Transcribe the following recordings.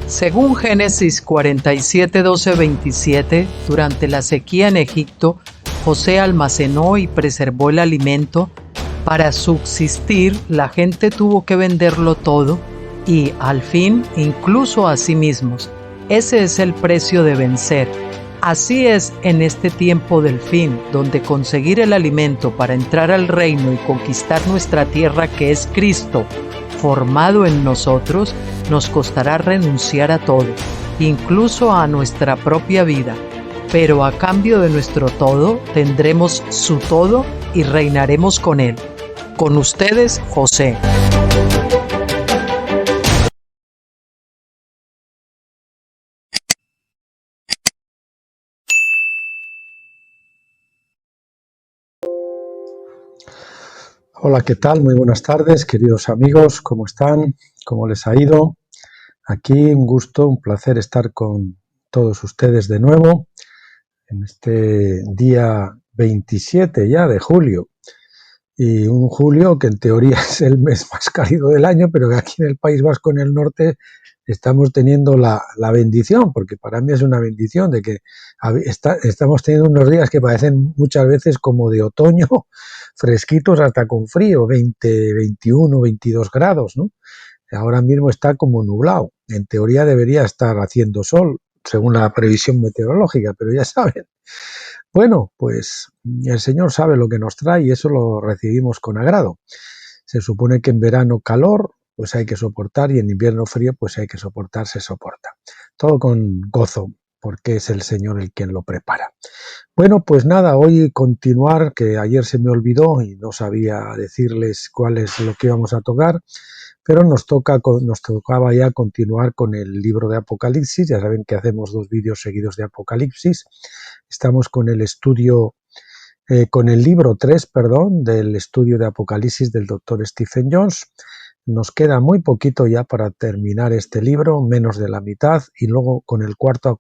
Según Génesis 47, 12, 27, durante la sequía en Egipto, José almacenó y preservó el alimento. Para subsistir, la gente tuvo que venderlo todo y, al fin, incluso a sí mismos. Ese es el precio de vencer. Así es en este tiempo del fin, donde conseguir el alimento para entrar al reino y conquistar nuestra tierra, que es Cristo, formado en nosotros, nos costará renunciar a todo, incluso a nuestra propia vida. Pero a cambio de nuestro todo, tendremos su todo y reinaremos con él. Con ustedes, José. Hola, ¿qué tal? Muy buenas tardes, queridos amigos, ¿cómo están? ¿Cómo les ha ido? Aquí un gusto, un placer estar con todos ustedes de nuevo en este día 27 ya de julio. Y un julio que en teoría es el mes más cálido del año, pero que aquí en el País Vasco, en el norte, estamos teniendo la bendición, porque para mí es una bendición de que estamos teniendo unos días que parecen muchas veces como de otoño, fresquitos hasta con frío, 20, 21, 22 grados, ¿no? Ahora mismo está como nublado. En teoría debería estar haciendo sol, según la previsión meteorológica, pero ya saben. Bueno, pues el Señor sabe lo que nos trae y eso lo recibimos con agrado. Se supone que en verano calor, pues hay que soportar, y en invierno frío, pues hay que soportar, se soporta. Todo con gozo, porque es el Señor el quien lo prepara. Bueno, pues nada, hoy continuar, que ayer se me olvidó y no sabía decirles cuál es lo que íbamos a tocar, pero nos tocaba ya continuar con el libro de Apocalipsis. Ya saben que hacemos 2 vídeos seguidos de Apocalipsis. Estamos con el estudio, con el libro 3, perdón, del estudio de Apocalipsis del doctor Stephen Jones. Nos queda muy poquito ya para terminar este libro, menos de la mitad, y luego con el cuarto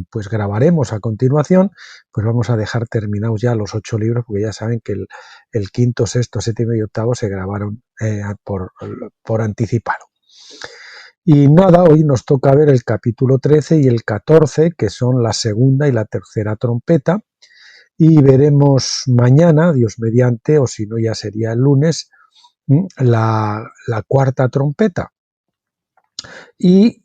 pues grabaremos a continuación, pues vamos a dejar terminados ya los 8 libros, porque ya saben que el quinto, sexto, séptimo y octavo se grabaron por anticipado. Y nada, hoy nos toca ver el capítulo 13 y el 14, que son la segunda y la tercera trompeta, y veremos mañana, Dios mediante, o si no ya sería el lunes, la cuarta trompeta. Y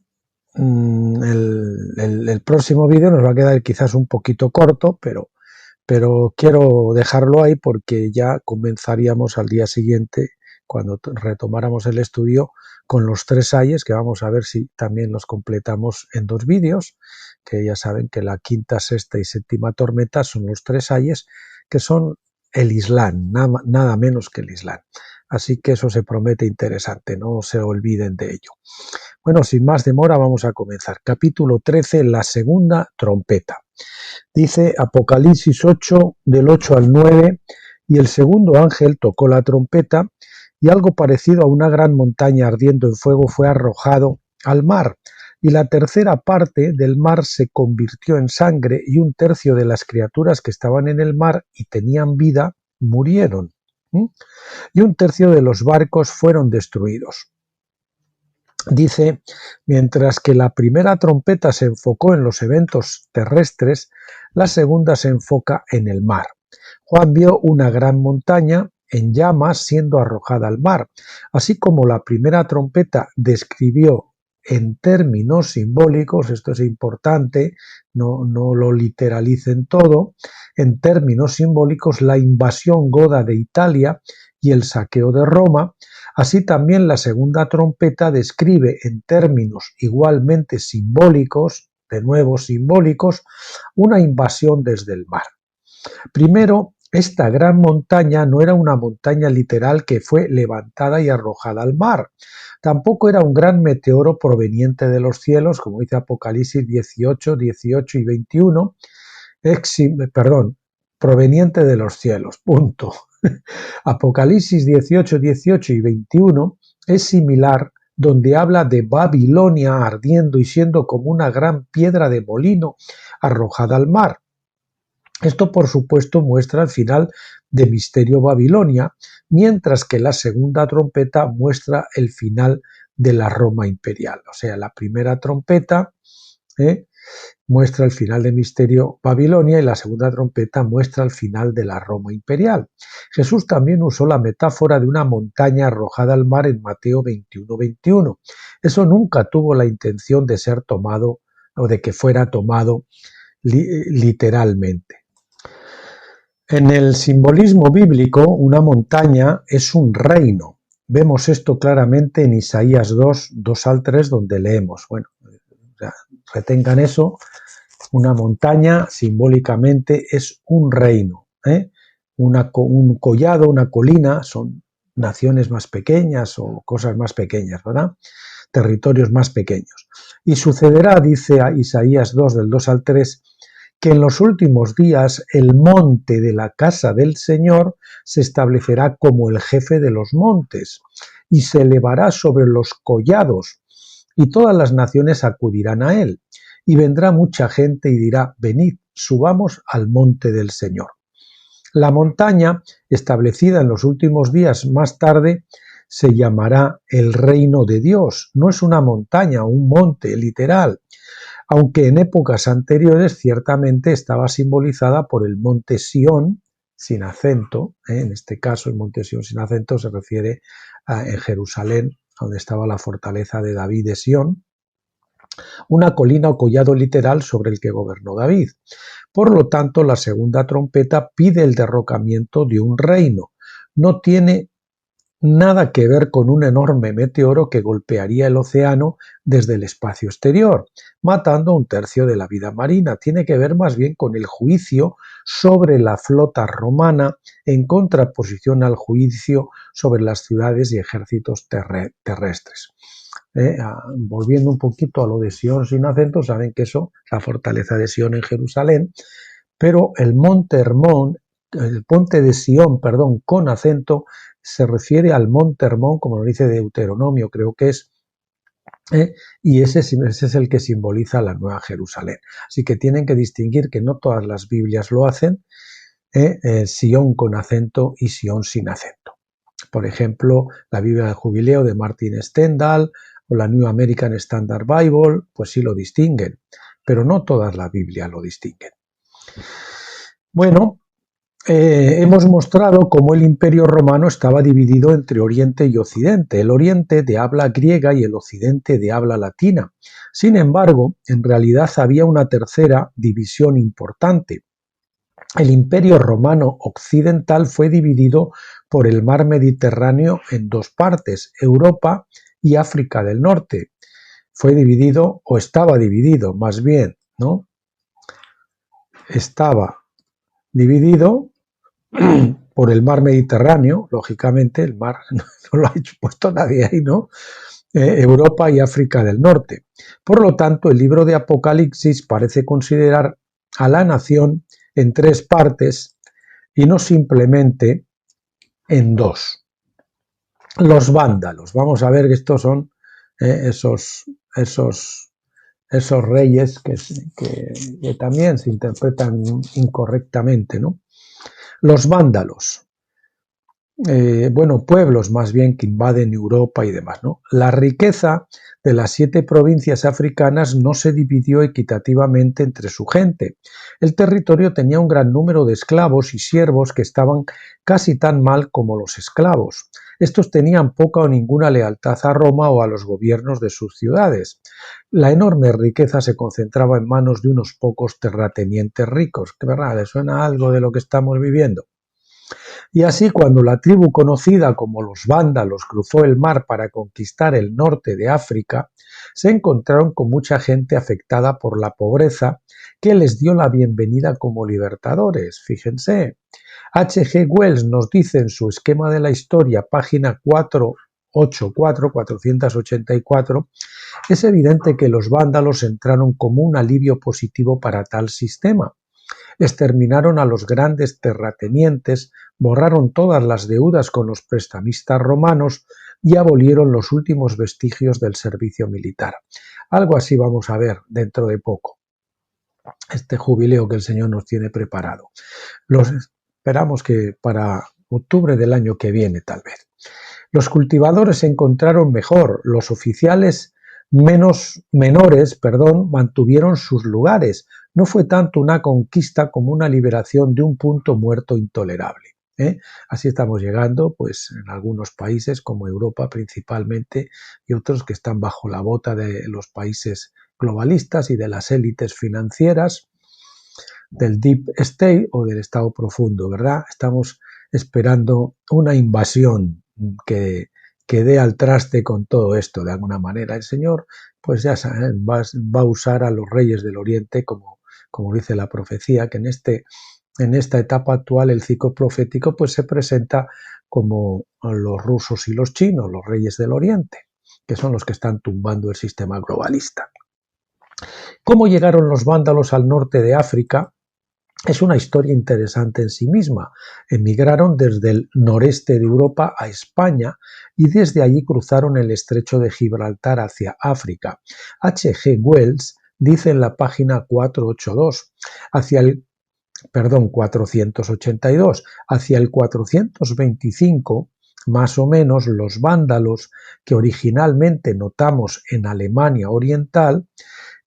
el próximo vídeo nos va a quedar quizás un poquito corto, pero quiero dejarlo ahí porque ya comenzaríamos al día siguiente, cuando retomáramos el estudio, con los 3 ayes, que vamos a ver si también los completamos en 2 vídeos, que ya saben que la quinta, sexta y séptima tormenta son los 3 ayes, que son el Islam, nada menos que el Islam. Así que eso se promete interesante, no se olviden de ello. Bueno, sin más demora vamos a comenzar. Capítulo 13, la segunda trompeta. Dice Apocalipsis 8, del 8 al 9, y el segundo ángel tocó la trompeta, y algo parecido a una gran montaña ardiendo en fuego fue arrojado al mar, y la tercera parte del mar se convirtió en sangre, y 1/3 de las criaturas que estaban en el mar y tenían vida murieron, y 1/3 de los barcos fueron destruidos. Dice, mientras que la primera trompeta se enfocó en los eventos terrestres, la segunda se enfoca en el mar. Juan vio una gran montaña en llamas siendo arrojada al mar, así como la primera trompeta describió en términos simbólicos, esto es importante, no lo literalicen todo, en términos simbólicos la invasión goda de Italia y el saqueo de Roma. Así también la segunda trompeta describe en términos igualmente simbólicos, de nuevo simbólicos, una invasión desde el mar. Primero, esta gran montaña no era una montaña literal que fue levantada y arrojada al mar. Tampoco era un gran meteoro proveniente de los cielos, como dice Apocalipsis 18, 18 y 21, proveniente de los cielos, punto. Apocalipsis 18, 18 y 21 es similar, donde habla de Babilonia ardiendo y siendo como una gran piedra de molino arrojada al mar. Esto, por supuesto, muestra el final de Misterio Babilonia, mientras que la segunda trompeta muestra el final de la Roma imperial. O sea, la primera trompeta muestra el final del misterio Babilonia y la segunda trompeta muestra el final de la Roma imperial. Jesús también usó la metáfora de una montaña arrojada al mar en Mateo 21:21. Eso nunca tuvo la intención de ser tomado o de que fuera tomado literalmente. En el simbolismo bíblico, una montaña es un reino. Vemos esto claramente en Isaías 2 al 3, donde leemos. Bueno, retengan eso. Una montaña simbólicamente es un reino. Un collado, una colina, son naciones más pequeñas o cosas más pequeñas, ¿verdad? Territorios más pequeños. Y sucederá, dice Isaías 2, del 2 al 3, que en los últimos días el monte de la casa del Señor se establecerá como el jefe de los montes y se elevará sobre los collados y todas las naciones acudirán a él. Y vendrá mucha gente y dirá, venid, subamos al monte del Señor. La montaña, establecida en los últimos días más tarde, se llamará el reino de Dios. No es una montaña, un monte literal, aunque en épocas anteriores ciertamente estaba simbolizada por el monte Sión, sin acento. En este caso, el monte Sión sin acento se refiere en Jerusalén, donde estaba la fortaleza de David de Sión, una colina o collado literal sobre el que gobernó David. Por lo tanto, la segunda trompeta pide el derrocamiento de un reino. No tiene nada que ver con un enorme meteoro que golpearía el océano desde el espacio exterior, matando a un tercio de la vida marina. Tiene que ver más bien con el juicio sobre la flota romana en contraposición al juicio sobre las ciudades y ejércitos terrestres. Volviendo un poquito a lo de Sión sin acento, saben que eso, la fortaleza de Sión en Jerusalén, pero el monte Hermón, el monte de Sión, perdón, con acento, se refiere al monte Hermón, como lo dice Deuteronomio, creo que es, y ese es el que simboliza la Nueva Jerusalén. Así que tienen que distinguir que no todas las Biblias lo hacen, Sión con acento y Sión sin acento. Por ejemplo, la Biblia del Jubileo de Martin Stendhal o la New American Standard Bible, pues sí lo distinguen, pero no todas las Biblias lo distinguen. Bueno, hemos mostrado cómo el Imperio Romano estaba dividido entre Oriente y Occidente, el Oriente de habla griega y el Occidente de habla latina. Sin embargo, en realidad había una tercera división importante. El Imperio Romano Occidental fue dividido por el mar Mediterráneo en dos partes, Europa y África del Norte. Fue dividido, o estaba dividido, más bien, ¿no? Estaba dividido por el mar Mediterráneo, lógicamente, el mar no lo ha puesto nadie ahí, ¿no? Europa y África del Norte. Por lo tanto, el libro de Apocalipsis parece considerar a la nación en tres partes y no simplemente en dos. Los vándalos. Vamos a ver que estos son esos reyes que también se interpretan incorrectamente, ¿no? Los vándalos. Pueblos más bien que invaden Europa y demás, ¿no? La riqueza de las 7 provincias africanas no se dividió equitativamente entre su gente. El territorio tenía un gran número de esclavos y siervos que estaban casi tan mal como los esclavos. Estos tenían poca o ninguna lealtad a Roma o a los gobiernos de sus ciudades. La enorme riqueza se concentraba en manos de unos pocos terratenientes ricos. ¿Qué verdad? ¿Le suena algo de lo que estamos viviendo? Y así, cuando la tribu conocida como los vándalos cruzó el mar para conquistar el norte de África, se encontraron con mucha gente afectada por la pobreza que les dio la bienvenida como libertadores. Fíjense, H.G. Wells nos dice en su esquema de la historia, página 484, es evidente que los vándalos entraron como un alivio positivo para tal sistema. Exterminaron a los grandes terratenientes, borraron todas las deudas con los prestamistas romanos y abolieron los últimos vestigios del servicio militar. Algo así vamos a ver dentro de poco. Este jubileo que el Señor nos tiene preparado. Los esperamos que para octubre del año que viene, tal vez. Los cultivadores se encontraron mejor, los oficiales menores, mantuvieron sus lugares. No fue tanto una conquista como una liberación de un punto muerto intolerable. Así estamos llegando, pues, en algunos países como Europa principalmente y otros que están bajo la bota de los países globalistas y de las élites financieras, del Deep State o del Estado profundo, ¿verdad? Estamos esperando una invasión que dé al traste con todo esto. De alguna manera el Señor, pues ya saben, va a usar a los reyes del Oriente, como dice la profecía, que en esta etapa actual el ciclo profético pues se presenta como los rusos y los chinos, los reyes del Oriente, que son los que están tumbando el sistema globalista. ¿Cómo llegaron los vándalos al norte de África? Es una historia interesante en sí misma. Emigraron desde el noreste de Europa a España y desde allí cruzaron el estrecho de Gibraltar hacia África. H.G. Wells dice en la página 482, 482, hacia el 425, más o menos, los vándalos que originalmente notamos en Alemania Oriental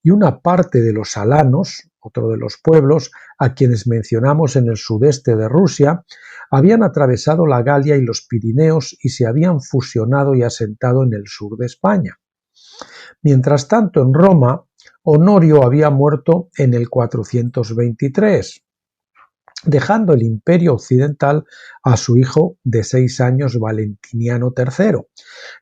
y una parte de los alanos, otro de los pueblos, a quienes mencionamos en el sudeste de Rusia, habían atravesado la Galia y los Pirineos y se habían fusionado y asentado en el sur de España. Mientras tanto, en Roma, Honorio había muerto en el 423, dejando el imperio occidental a su hijo de 6 años, Valentiniano III.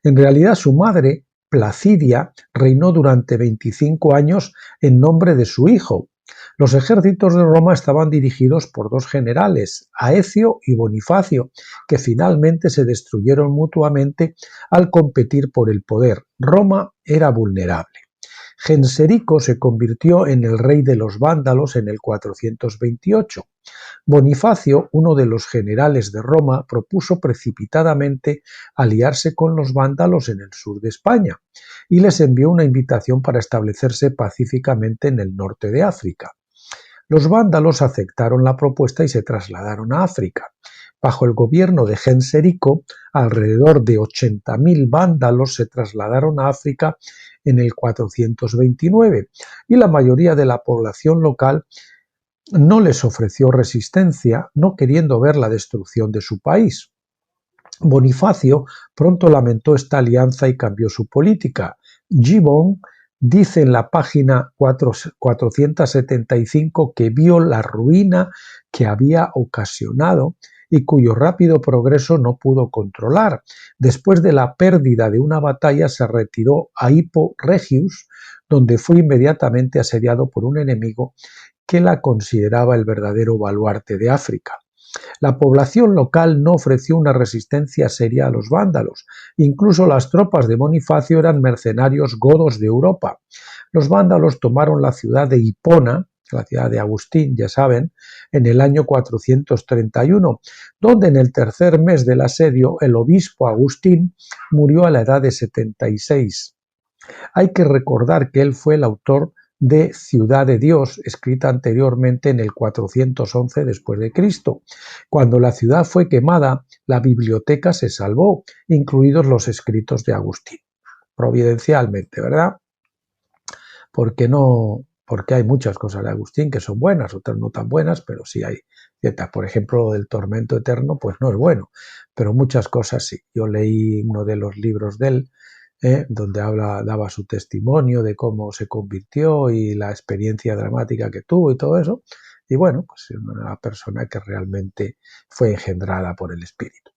En realidad, su madre, Placidia, reinó durante 25 años en nombre de su hijo. Los ejércitos de Roma estaban dirigidos por dos generales, Aecio y Bonifacio, que finalmente se destruyeron mutuamente al competir por el poder. Roma era vulnerable. Genserico se convirtió en el rey de los vándalos en el 428. Bonifacio, uno de los generales de Roma, propuso precipitadamente aliarse con los vándalos en el sur de España y les envió una invitación para establecerse pacíficamente en el norte de África. Los vándalos aceptaron la propuesta y se trasladaron a África. Bajo el gobierno de Genserico, alrededor de 80.000 vándalos se trasladaron a África en el 429 y la mayoría de la población local no les ofreció resistencia, no queriendo ver la destrucción de su país. Bonifacio pronto lamentó esta alianza y cambió su política. Gibbon dice en la página 475 que vio la ruina que había ocasionado y cuyo rápido progreso no pudo controlar. Después de la pérdida de una batalla se retiró a Hippo Regius, donde fue inmediatamente asediado por un enemigo que la consideraba el verdadero baluarte de África. La población local no ofreció una resistencia seria a los vándalos. Incluso las tropas de Bonifacio eran mercenarios godos de Europa. Los vándalos tomaron la ciudad de Hipona, la ciudad de Agustín, ya saben, en el año 431, donde en el tercer mes del asedio el obispo Agustín murió a la edad de 76. Hay que recordar que él fue el autor de Ciudad de Dios, escrita anteriormente en el 411 después de Cristo. Cuando la ciudad fue quemada, la biblioteca se salvó, incluidos los escritos de Agustín. Providencialmente, ¿verdad? Porque hay muchas cosas de Agustín que son buenas, otras no tan buenas, pero sí hay ciertas. Por ejemplo, lo del tormento eterno, pues no es bueno, pero muchas cosas sí. Yo leí uno de los libros de él, donde daba su testimonio de cómo se convirtió y la experiencia dramática que tuvo y todo eso. Y bueno, pues una persona que realmente fue engendrada por el Espíritu.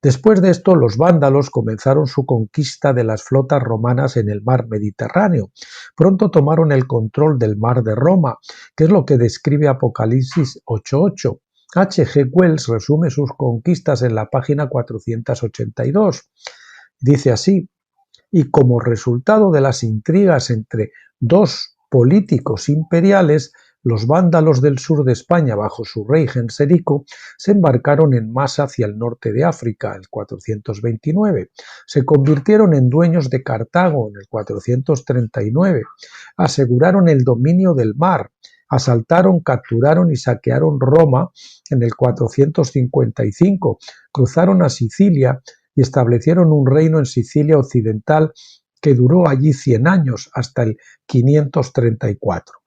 Después de esto, los vándalos comenzaron su conquista de las flotas romanas en el mar Mediterráneo. Pronto tomaron el control del mar de Roma, que es lo que describe Apocalipsis 8:8. H.G. Wells resume sus conquistas en la página 482. Dice así: y como resultado de las intrigas entre dos políticos imperiales, los vándalos del sur de España, bajo su rey Genserico, se embarcaron en masa hacia el norte de África, el 429. Se convirtieron en dueños de Cartago, en el 439. Aseguraron el dominio del mar. Asaltaron, capturaron y saquearon Roma en el 455. Cruzaron a Sicilia y establecieron un reino en Sicilia occidental que duró allí 100 años, hasta el 534.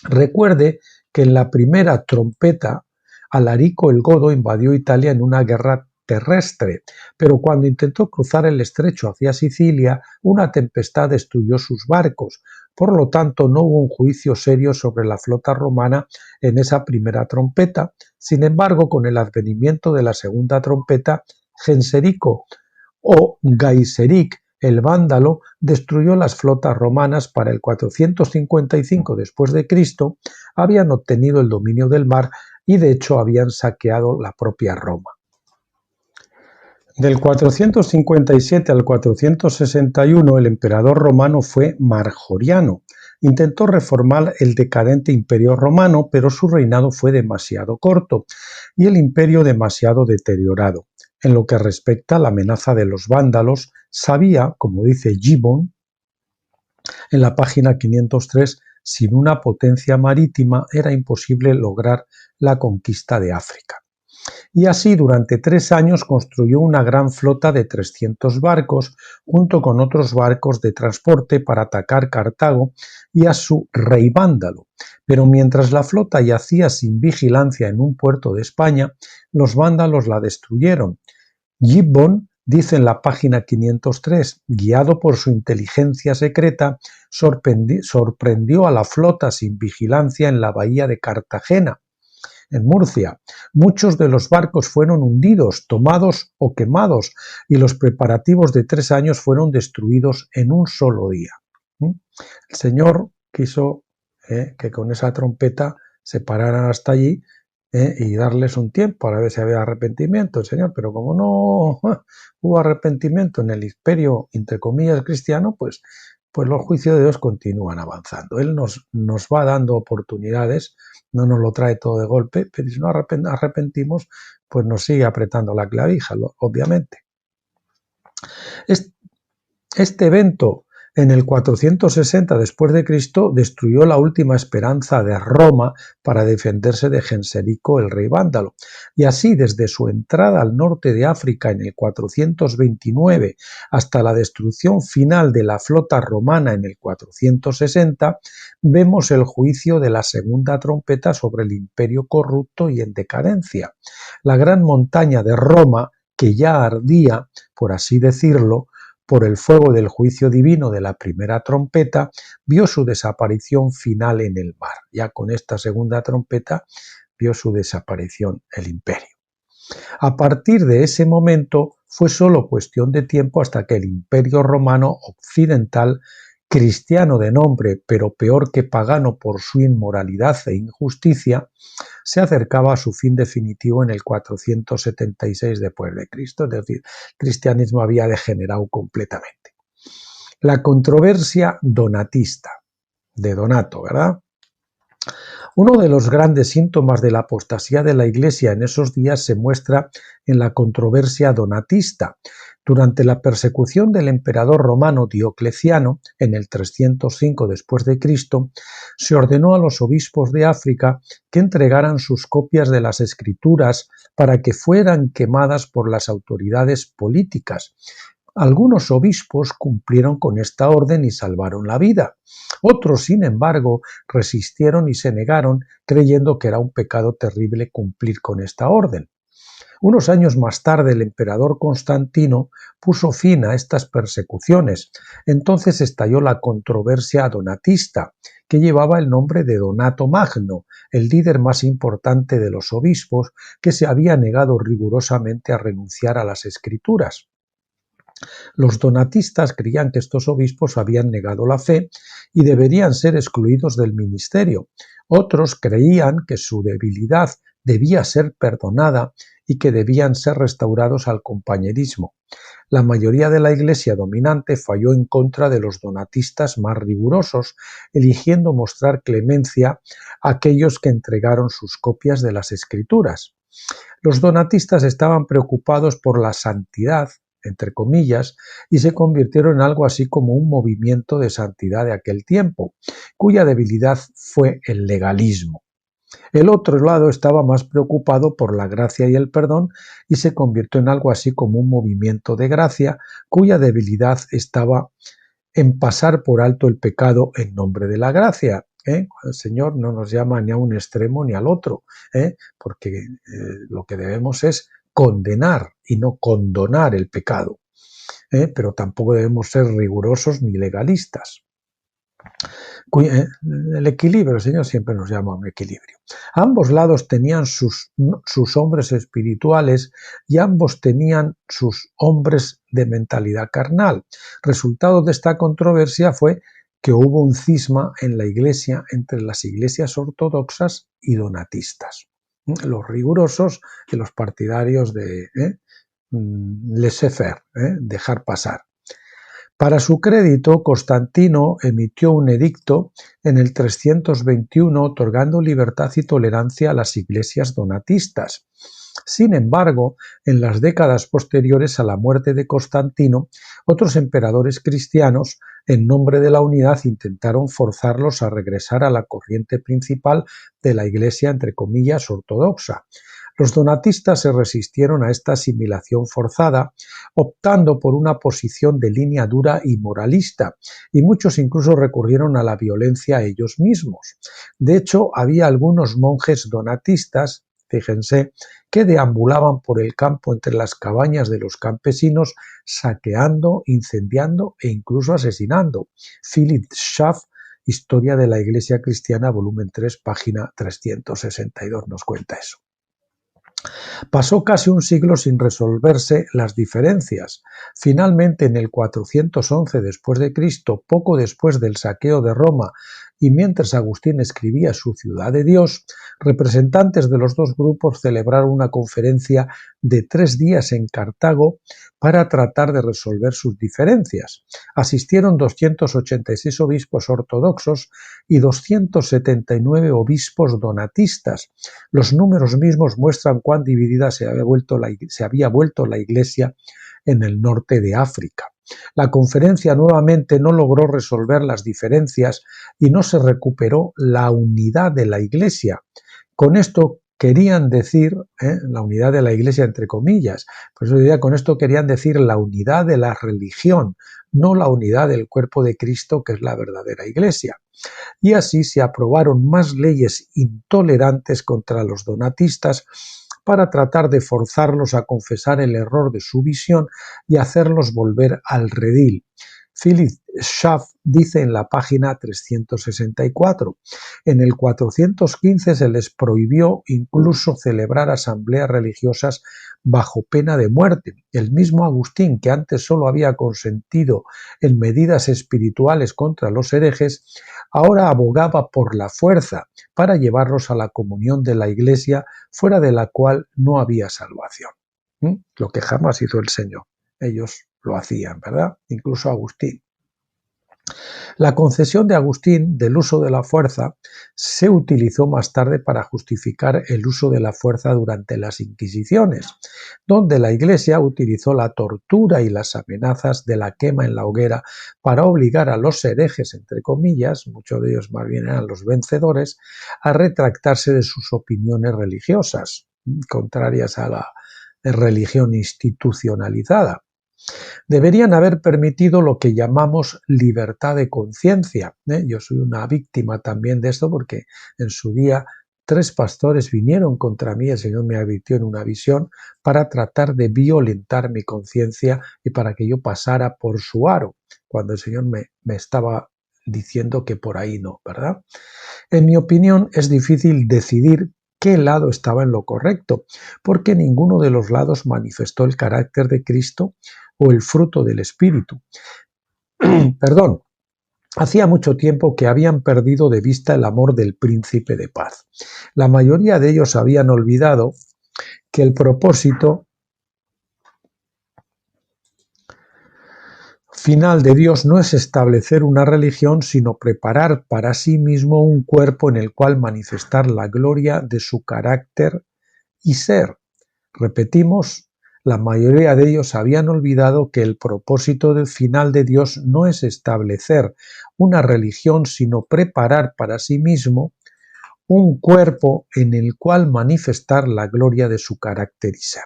Recuerde que en la primera trompeta, Alarico el Godo invadió Italia en una guerra terrestre, pero cuando intentó cruzar el estrecho hacia Sicilia, una tempestad destruyó sus barcos. Por lo tanto, no hubo un juicio serio sobre la flota romana en esa primera trompeta. Sin embargo, con el advenimiento de la segunda trompeta, Genserico o Gaiseric el vándalo destruyó las flotas romanas. Para el 455 después de Cristo habían obtenido el dominio del mar y de hecho habían saqueado la propia Roma. Del 457 al 461 el emperador romano fue Marjoriano. Intentó reformar el decadente imperio romano, pero su reinado fue demasiado corto y el imperio demasiado deteriorado. En lo que respecta a la amenaza de los vándalos, sabía, como dice Gibbon en la página 503, sin una potencia marítima era imposible lograr la conquista de África. Y así durante 3 años construyó una gran flota de 300 barcos junto con otros barcos de transporte para atacar Cartago y a su rey vándalo. Pero mientras la flota yacía sin vigilancia en un puerto de España, los vándalos la destruyeron. Gibbon dice en la página 503, guiado por su inteligencia secreta, sorprendió a la flota sin vigilancia en la bahía de Cartagena, en Murcia. Muchos de los barcos fueron hundidos, tomados o quemados, y los preparativos de 3 años fueron destruidos en un solo día. El Señor quiso que con esa trompeta se pararan hasta allí y darles un tiempo para ver si había arrepentimiento, el Señor, pero como no hubo arrepentimiento en el imperio, entre comillas, cristiano, pues los juicios de Dios continúan avanzando. Él nos va dando oportunidades, no nos lo trae todo de golpe, pero si no arrepentimos, pues nos sigue apretando la clavija, obviamente. Este evento en el 460 después de Cristo destruyó la última esperanza de Roma para defenderse de Genserico, el rey vándalo, y así desde su entrada al norte de África en el 429 hasta la destrucción final de la flota romana en el 460, vemos el juicio de la segunda trompeta sobre el imperio corrupto y en decadencia. La gran montaña de Roma, que ya ardía, por así decirlo, por el fuego del juicio divino de la primera trompeta, vio su desaparición final en el mar. Ya con esta segunda trompeta vio su desaparición el imperio. A partir de ese momento fue solo cuestión de tiempo hasta que el imperio romano occidental, cristiano de nombre, pero peor que pagano por su inmoralidad e injusticia, se acercaba a su fin definitivo en el 476 después de Cristo, es decir, el cristianismo había degenerado completamente. La controversia donatista, de Donato, ¿verdad? Uno de los grandes síntomas de la apostasía de la Iglesia en esos días se muestra en la controversia donatista. Durante la persecución del emperador romano Diocleciano, en el 305 después de Cristo, se ordenó a los obispos de África que entregaran sus copias de las Escrituras para que fueran quemadas por las autoridades políticas. Algunos obispos cumplieron con esta orden y salvaron la vida. Otros, sin embargo, resistieron y se negaron, creyendo que era un pecado terrible cumplir con esta orden. Unos años más tarde, el emperador Constantino puso fin a estas persecuciones. Entonces estalló la controversia donatista, que llevaba el nombre de Donato Magno, el líder más importante de los obispos, que se había negado rigurosamente a renunciar a las Escrituras. Los donatistas creían que estos obispos habían negado la fe y deberían ser excluidos del ministerio. Otros creían que su debilidad debía ser perdonada y que debían ser restaurados al compañerismo. La mayoría de la Iglesia dominante falló en contra de los donatistas más rigurosos, eligiendo mostrar clemencia a aquellos que entregaron sus copias de las Escrituras. Los donatistas estaban preocupados por la santidad, entre comillas, y se convirtieron en algo así como un movimiento de santidad de aquel tiempo, cuya debilidad fue el legalismo. El otro lado estaba más preocupado por la gracia y el perdón y se convirtió en algo así como un movimiento de gracia cuya debilidad estaba en pasar por alto el pecado en nombre de la gracia. El Señor no nos llama ni a un extremo ni al otro, porque lo que debemos es condenar y no condonar el pecado, pero tampoco debemos ser rigurosos ni legalistas. El equilibrio, el Señor siempre nos llama a un equilibrio. Ambos lados tenían sus hombres espirituales y ambos tenían sus hombres de mentalidad carnal. Resultado de esta controversia fue que hubo un cisma en la Iglesia entre las iglesias ortodoxas y donatistas. Los rigurosos y los partidarios de laissez-faire, dejar pasar. Para su crédito, Constantino emitió un edicto en el 321 otorgando libertad y tolerancia a las iglesias donatistas. Sin embargo, en las décadas posteriores a la muerte de Constantino, otros emperadores cristianos, en nombre de la unidad, intentaron forzarlos a regresar a la corriente principal de la iglesia, entre comillas, ortodoxa. Los donatistas se resistieron a esta asimilación forzada, optando por una posición de línea dura y moralista, y muchos incluso recurrieron a la violencia ellos mismos. De hecho, había algunos monjes donatistas, fíjense, que deambulaban por el campo entre las cabañas de los campesinos, saqueando, incendiando e incluso asesinando. Philip Schaff, Historia de la Iglesia Cristiana, volumen 3, página 362, nos cuenta eso. Pasó casi un siglo sin resolverse las diferencias. Finalmente, en el 411 después de Cristo, poco después del saqueo de Roma y mientras Agustín escribía su Ciudad de Dios, representantes de los dos grupos celebraron una conferencia de 3 días en Cartago para tratar de resolver sus diferencias. Asistieron 286 obispos ortodoxos y 279 obispos donatistas. Los números mismos muestran cuán dividida se había vuelto la Iglesia en el norte de África. La conferencia nuevamente no logró resolver las diferencias y no se recuperó la unidad de la Iglesia. Con esto querían decir, la unidad de la Iglesia entre comillas, por eso diría, con esto querían decir la unidad de la religión, no la unidad del cuerpo de Cristo, que es la verdadera Iglesia. Y así se aprobaron más leyes intolerantes contra los donatistas para tratar de forzarlos a confesar el error de su visión y hacerlos volver al redil. Philip Schaff dice en la página 364, en el 415 se les prohibió incluso celebrar asambleas religiosas bajo pena de muerte. El mismo Agustín, que antes solo había consentido en medidas espirituales contra los herejes, ahora abogaba por la fuerza para llevarlos a la comunión de la Iglesia, fuera de la cual no había salvación. Lo que jamás hizo el Señor. Ellos lo hacían, ¿verdad? Incluso Agustín. La concesión de Agustín del uso de la fuerza se utilizó más tarde para justificar el uso de la fuerza durante las Inquisiciones, donde la Iglesia utilizó la tortura y las amenazas de la quema en la hoguera para obligar a los herejes, entre comillas, muchos de ellos más bien eran los vencedores, a retractarse de sus opiniones religiosas, contrarias a la religión institucionalizada. Deberían haber permitido lo que llamamos libertad de conciencia. Yo soy una víctima también de esto porque en su día 3 pastores vinieron contra mí, el Señor me advirtió en una visión para tratar de violentar mi conciencia y para que yo pasara por su aro, cuando el Señor me estaba diciendo que por ahí no, ¿verdad? En mi opinión es difícil decidir qué lado estaba en lo correcto, porque ninguno de los lados manifestó el carácter de Cristo o el fruto del Espíritu. Perdón, hacía mucho tiempo que habían perdido de vista el amor del príncipe de paz. La mayoría de ellos habían olvidado que el propósito final de Dios no es establecer una religión, sino preparar para sí mismo un cuerpo en el cual manifestar la gloria de su carácter y ser. Repetimos, la mayoría de ellos habían olvidado que el propósito final de Dios no es establecer una religión, sino preparar para sí mismo un cuerpo en el cual manifestar la gloria de su carácter y ser.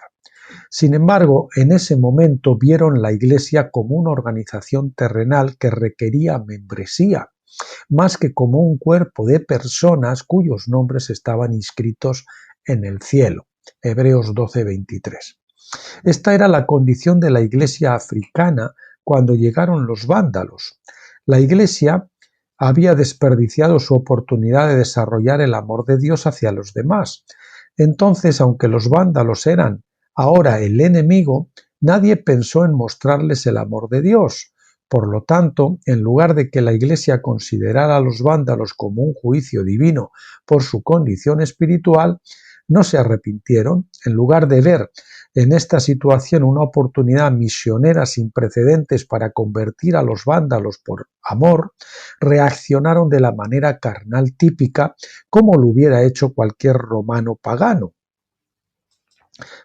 Sin embargo, en ese momento vieron la Iglesia como una organización terrenal que requería membresía, más que como un cuerpo de personas cuyos nombres estaban inscritos en el cielo. Hebreos 12:23. Esta era la condición de la Iglesia africana cuando llegaron los vándalos. La Iglesia había desperdiciado su oportunidad de desarrollar el amor de Dios hacia los demás. Entonces, aunque los vándalos eran ahora el enemigo, nadie pensó en mostrarles el amor de Dios. Por lo tanto, en lugar de que la Iglesia considerara a los vándalos como un juicio divino por su condición espiritual, no se arrepintieron. En lugar de ver en esta situación una oportunidad misionera sin precedentes para convertir a los vándalos por amor, reaccionaron de la manera carnal típica, como lo hubiera hecho cualquier romano pagano.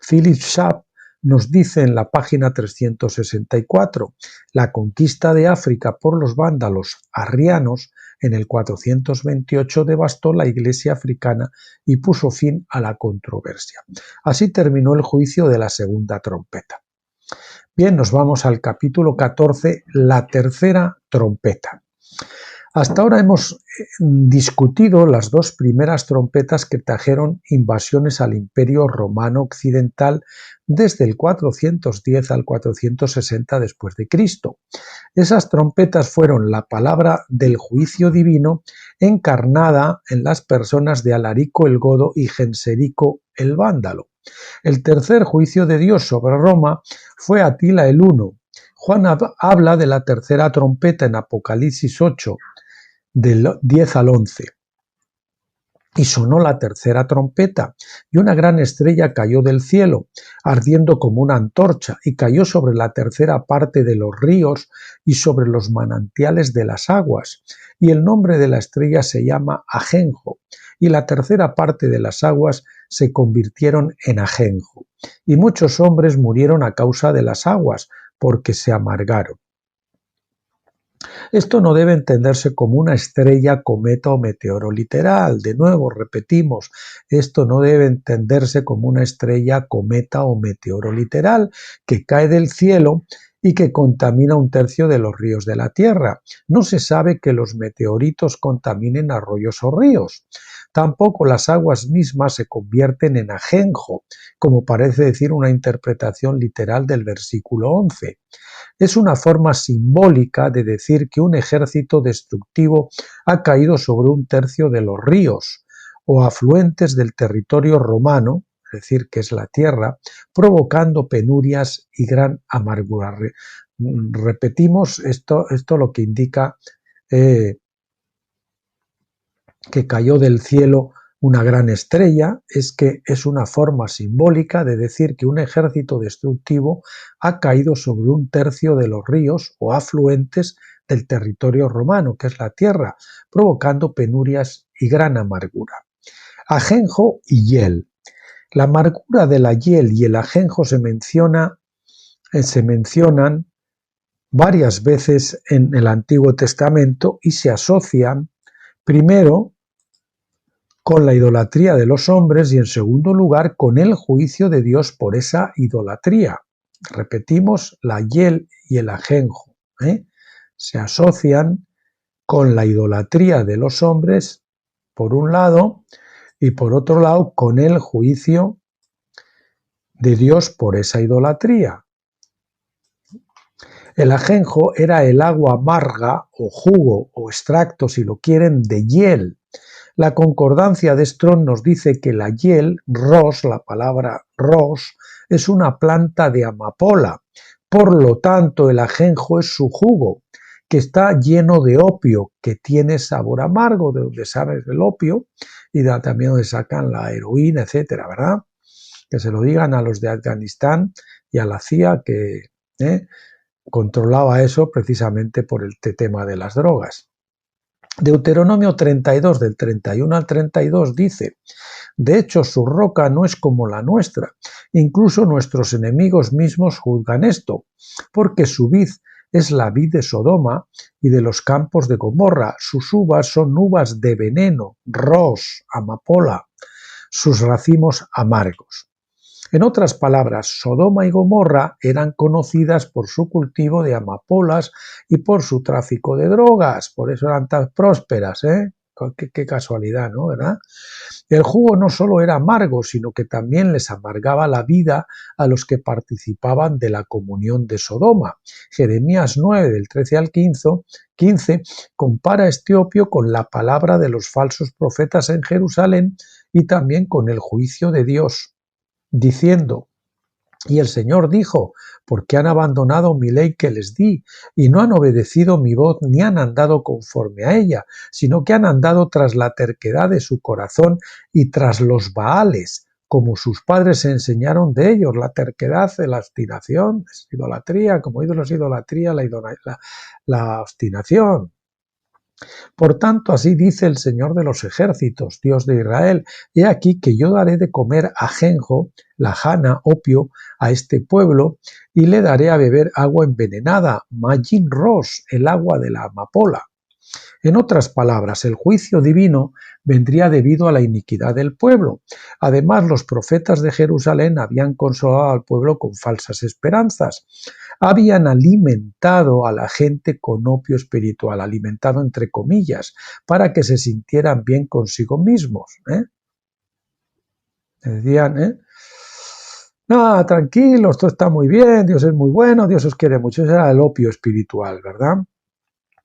Philip Schaff nos dice en la página 364, la conquista de África por los vándalos arrianos en el 428 devastó la iglesia africana y puso fin a la controversia. Así terminó el juicio de la segunda trompeta. Bien, nos vamos al capítulo 14, la tercera trompeta. Hasta ahora hemos discutido las dos primeras trompetas que trajeron invasiones al Imperio Romano Occidental desde el 410 al 460 después de Cristo. Esas trompetas fueron la palabra del juicio divino encarnada en las personas de Alarico el Godo y Genserico el Vándalo. El tercer juicio de Dios sobre Roma fue Atila el Huno. Juan habla de la tercera trompeta en Apocalipsis 8, del 10 al 11. Y sonó la tercera trompeta, y una gran estrella cayó del cielo, ardiendo como una antorcha, y cayó sobre la tercera parte de los ríos y sobre los manantiales de las aguas. Y el nombre de la estrella se llama Ajenjo, y la tercera parte de las aguas se convirtieron en ajenjo. Y muchos hombres murieron a causa de las aguas, porque se amargaron. Esto no debe entenderse como una estrella, cometa o meteoro literal. De nuevo, repetimos, esto no debe entenderse como una estrella, cometa o meteoro literal que cae del cielo y que contamina un tercio de los ríos de la Tierra. No se sabe que los meteoritos contaminen arroyos o ríos. Tampoco las aguas mismas se convierten en ajenjo, como parece decir una interpretación literal del versículo 11. Es una forma simbólica de decir que un ejército destructivo ha caído sobre un tercio de los ríos o afluentes del territorio romano, es decir, que es la tierra, provocando penurias y gran amargura. Repetimos, esto lo que indica que cayó del cielo una gran estrella, es que es una forma simbólica de decir que un ejército destructivo ha caído sobre un tercio de los ríos o afluentes del territorio romano, que es la tierra, provocando penurias y gran amargura. Ajenjo y hiel. La amargura de la hiel y el ajenjo se mencionan varias veces en el Antiguo Testamento y se asocian primero con la idolatría de los hombres y en segundo lugar con el juicio de Dios por esa idolatría. Repetimos, la hiel y el ajenjo se asocian con la idolatría de los hombres por un lado y por otro lado con el juicio de Dios por esa idolatría. El ajenjo era el agua amarga o jugo o extracto, si lo quieren, de hiel. La concordancia de Strong nos dice que la hiel, ros, la palabra ros, es una planta de amapola. Por lo tanto, el ajenjo es su jugo, que está lleno de opio, que tiene sabor amargo, de donde sabe el opio, y también donde sacan la heroína, etcétera, ¿verdad? Que se lo digan a los de Afganistán y a la CIA que controlaba eso precisamente por el tema de las drogas. Deuteronomio 32, del 31 al 32 dice: de hecho, su roca no es como la nuestra, incluso nuestros enemigos mismos juzgan esto, porque su vid es la vid de Sodoma y de los campos de Gomorra. Sus uvas son uvas de veneno, ros, amapola, sus racimos amargos. En otras palabras, Sodoma y Gomorra eran conocidas por su cultivo de amapolas y por su tráfico de drogas, por eso eran tan prósperas, ¿eh? Qué casualidad, ¿no? ¿Verdad? El jugo no solo era amargo, sino que también les amargaba la vida a los que participaban de la comunión de Sodoma. Jeremías 9, del 13 al 15, compara este opio con la palabra de los falsos profetas en Jerusalén y también con el juicio de Dios, diciendo: y el Señor dijo: porque han abandonado mi ley que les di, y no han obedecido mi voz, ni han andado conforme a ella, sino que han andado tras la terquedad de su corazón y tras los Baales, como sus padres se enseñaron de ellos. La terquedad, la obstinación, es idolatría, como ídolos idolatría, la obstinación. Por tanto, así dice el Señor de los ejércitos, Dios de Israel: he aquí que yo daré de comer ajenjo, la jana, opio, a este pueblo, y le daré a beber agua envenenada, magin ros, el agua de la amapola. En otras palabras, el juicio divino vendría debido a la iniquidad del pueblo. Además, los profetas de Jerusalén habían consolado al pueblo con falsas esperanzas. Habían alimentado a la gente con opio espiritual, alimentado entre comillas, para que se sintieran bien consigo mismos. Decían, no, tranquilos, todo está muy bien, Dios es muy bueno, Dios os quiere mucho. Ese era el opio espiritual, ¿verdad?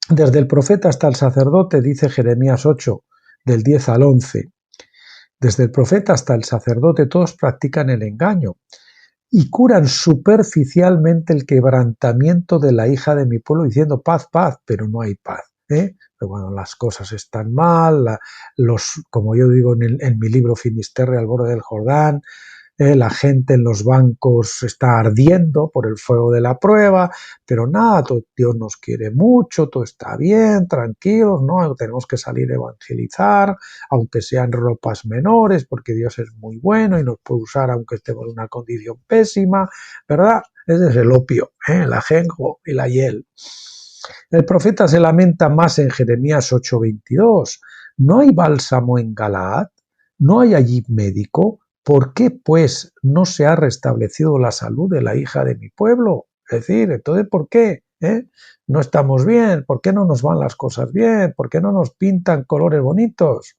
Desde el profeta hasta el sacerdote, dice Jeremías 8, del 10 al 11. Desde el profeta hasta el sacerdote todos practican el engaño y curan superficialmente el quebrantamiento de la hija de mi pueblo, diciendo paz, paz, pero no hay paz. Pero cuando las cosas están mal, como yo digo en mi libro Finisterre al borde del Jordán, la gente en los bancos está ardiendo por el fuego de la prueba, pero nada, Dios nos quiere mucho, todo está bien, tranquilos, no tenemos que salir a evangelizar, aunque sean ropas menores, porque Dios es muy bueno y nos puede usar aunque estemos en una condición pésima, ¿verdad? Ese es el opio, el ajenjo y la hiel. El profeta se lamenta más en Jeremías 8:22. ¿No hay bálsamo en Galaad? ¿No hay allí médico? ¿Por qué, pues, no se ha restablecido la salud de la hija de mi pueblo? Es decir, entonces, ¿por qué? No estamos bien, ¿por qué no nos van las cosas bien? ¿Por qué no nos pintan colores bonitos?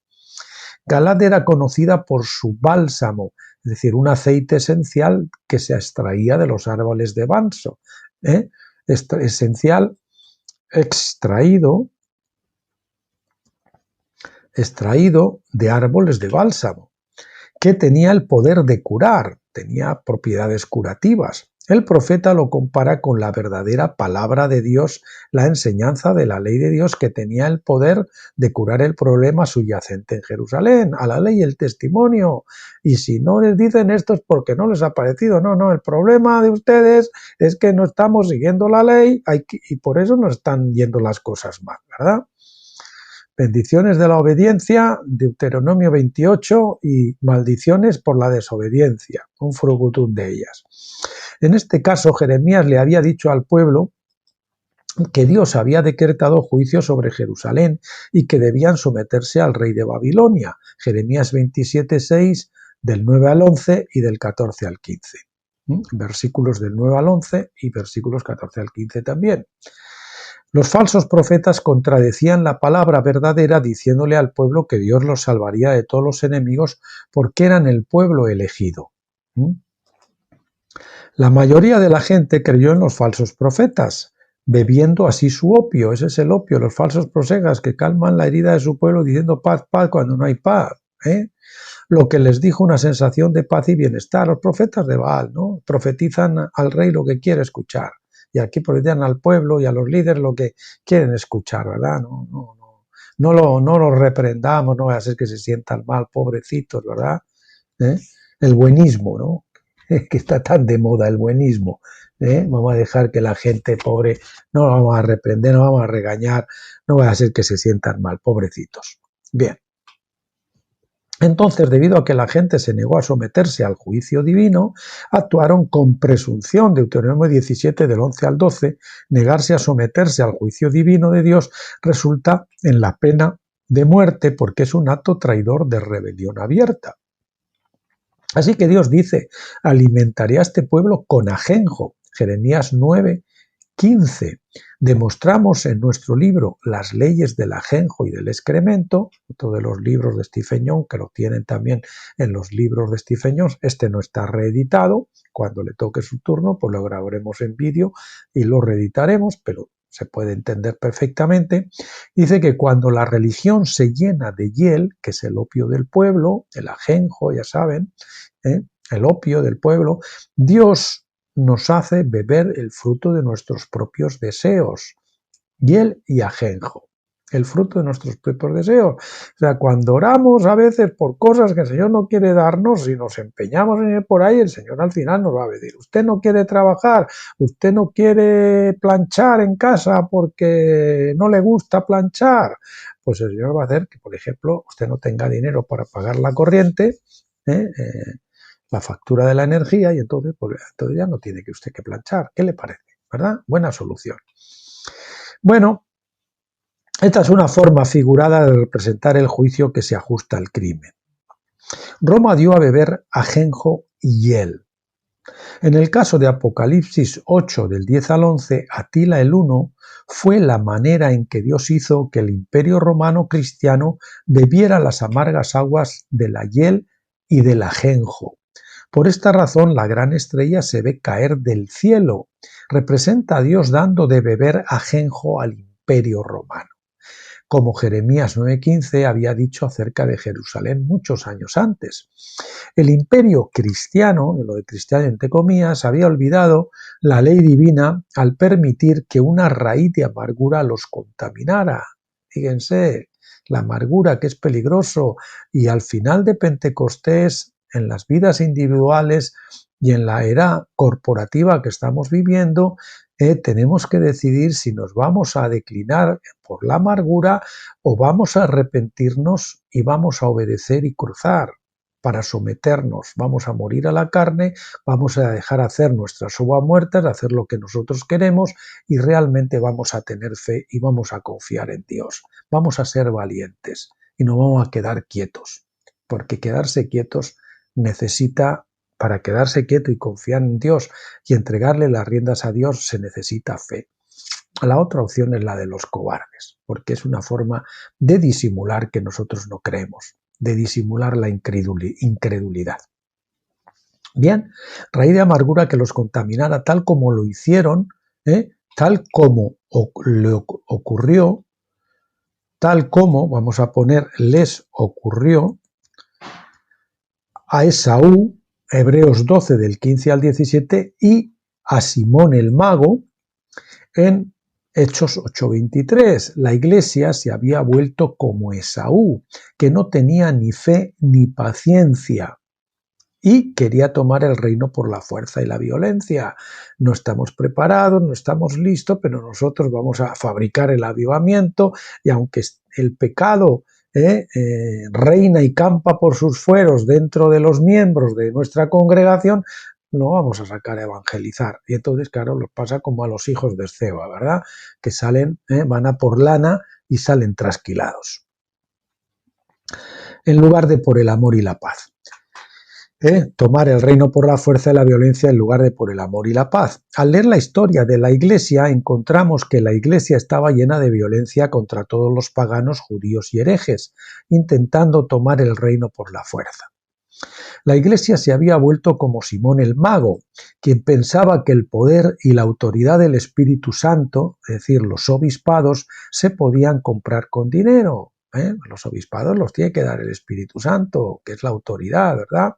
Galaad era conocida por su bálsamo, es decir, un aceite esencial que se extraía de los árboles de bánso, esencial extraído de árboles de bálsamo, que tenía el poder de curar, tenía propiedades curativas. El profeta lo compara con la verdadera palabra de Dios, la enseñanza de la ley de Dios, que tenía el poder de curar el problema subyacente en Jerusalén, a la ley y el testimonio. Y si no les dicen esto es porque no les ha parecido. No, el problema de ustedes es que no estamos siguiendo la ley y por eso nos están yendo las cosas mal, ¿verdad? Bendiciones de la obediencia, Deuteronomio 28, y maldiciones por la desobediencia, un frugutum de ellas. En este caso, Jeremías le había dicho al pueblo que Dios había decretado juicio sobre Jerusalén y que debían someterse al rey de Babilonia. Jeremías 27:6, del 9 al 11 y del 14 al 15. Versículos del 9 al 11 y versículos 14 al 15 también. Los falsos profetas contradecían la palabra verdadera diciéndole al pueblo que Dios los salvaría de todos los enemigos porque eran el pueblo elegido. La mayoría de la gente creyó en los falsos profetas, bebiendo así su opio. Ese es el opio, los falsos prosegas que calman la herida de su pueblo diciendo paz, paz cuando no hay paz. Lo que les dijo una sensación de paz y bienestar. Los profetas de Baal, ¿no? Profetizan al rey lo que quiere escuchar. Y aquí profetizan al pueblo y a los líderes lo que quieren escuchar, ¿verdad? No los reprendamos, no va a ser que se sientan mal, pobrecitos, ¿verdad? El buenismo, ¿no? Que está tan de moda el buenismo. Vamos a dejar que la gente pobre, no la vamos a reprender, no vamos a regañar, no va a ser que se sientan mal, pobrecitos. Bien. Entonces, debido a que la gente se negó a someterse al juicio divino, actuaron con presunción. Deuteronomio 17, del 11 al 12, negarse a someterse al juicio divino de Dios resulta en la pena de muerte porque es un acto traidor de rebelión abierta. Así que Dios dice, alimentaré a este pueblo con ajenjo. Jeremías 9, 15. Demostramos en nuestro libro Las leyes del ajenjo y del excremento, otro de los libros de Stephen Young, que lo tienen también en los libros de Stephen Young. Este no está reeditado. Cuando le toque su turno, pues lo grabaremos en vídeo y lo reeditaremos, pero se puede entender perfectamente. Dice que cuando la religión se llena de hiel, que es el opio del pueblo, el ajenjo, ya saben, el opio del pueblo, Dios nos hace beber el fruto de nuestros propios deseos, hiel y ajenjo, el fruto de nuestros propios deseos. O sea, cuando oramos a veces por cosas que el Señor no quiere darnos y nos empeñamos en ir por ahí, el Señor al final nos va a decir, usted no quiere trabajar, usted no quiere planchar en casa porque no le gusta planchar, pues el Señor va a hacer que, por ejemplo, usted no tenga dinero para pagar la corriente, la factura de la energía, y entonces, pues, entonces ya no tiene que usted que planchar. ¿Qué le parece? ¿Verdad? Buena solución. Bueno, esta es una forma figurada de representar el juicio que se ajusta al crimen. Roma dio a beber ajenjo y hiel. En el caso de Apocalipsis 8, del 10 al 11, Atila el Huno fue la manera en que Dios hizo que el imperio romano cristiano bebiera las amargas aguas de la hiel y del ajenjo. Por esta razón, la gran estrella se ve caer del cielo. Representa a Dios dando de beber ajenjo al imperio romano, como Jeremías 9:15 había dicho acerca de Jerusalén muchos años antes. El imperio cristiano, lo de cristiano entre comillas, había olvidado la ley divina al permitir que una raíz de amargura los contaminara. Fíjense, la amargura, que es peligroso, y al final de Pentecostés, en las vidas individuales y en la era corporativa que estamos viviendo, tenemos que decidir si nos vamos a declinar por la amargura o vamos a arrepentirnos y vamos a obedecer y cruzar para someternos. Vamos a morir a la carne, vamos a dejar hacer nuestras obras muertas, hacer lo que nosotros queremos y realmente vamos a tener fe y vamos a confiar en Dios. Vamos a ser valientes y no vamos a quedar quietos, porque quedarse quietos necesita, para quedarse quieto y confiar en Dios y entregarle las riendas a Dios, se necesita fe. La otra opción es la de los cobardes, porque es una forma de disimular que nosotros no creemos, de disimular la incredulidad. Bien, raíz de amargura que los contaminara tal como lo hicieron, tal como le ocurrió, tal como, vamos a poner, les ocurrió a Esaú, Hebreos 12 del 15 al 17, y a Simón el mago en Hechos 8:23. La iglesia se había vuelto como Esaú, que no tenía ni fe ni paciencia y quería tomar el reino por la fuerza y la violencia. No estamos preparados, no estamos listos, pero nosotros vamos a fabricar el avivamiento, y aunque el pecado reina y campa por sus fueros dentro de los miembros de nuestra congregación, no vamos a sacar a evangelizar. Y entonces, claro, nos pasa como a los hijos de Esceva, ¿verdad? Que salen, van a por lana y salen trasquilados, en lugar de por el amor y la paz. Tomar el reino por la fuerza y la violencia en lugar de por el amor y la paz. Al leer la historia de la iglesia, encontramos que la iglesia estaba llena de violencia contra todos los paganos, judíos y herejes, intentando tomar el reino por la fuerza. La iglesia se había vuelto como Simón el mago, quien pensaba que el poder y la autoridad del Espíritu Santo, es decir, los obispados, se podían comprar con dinero. Los obispados los tiene que dar el Espíritu Santo, que es la autoridad, ¿verdad?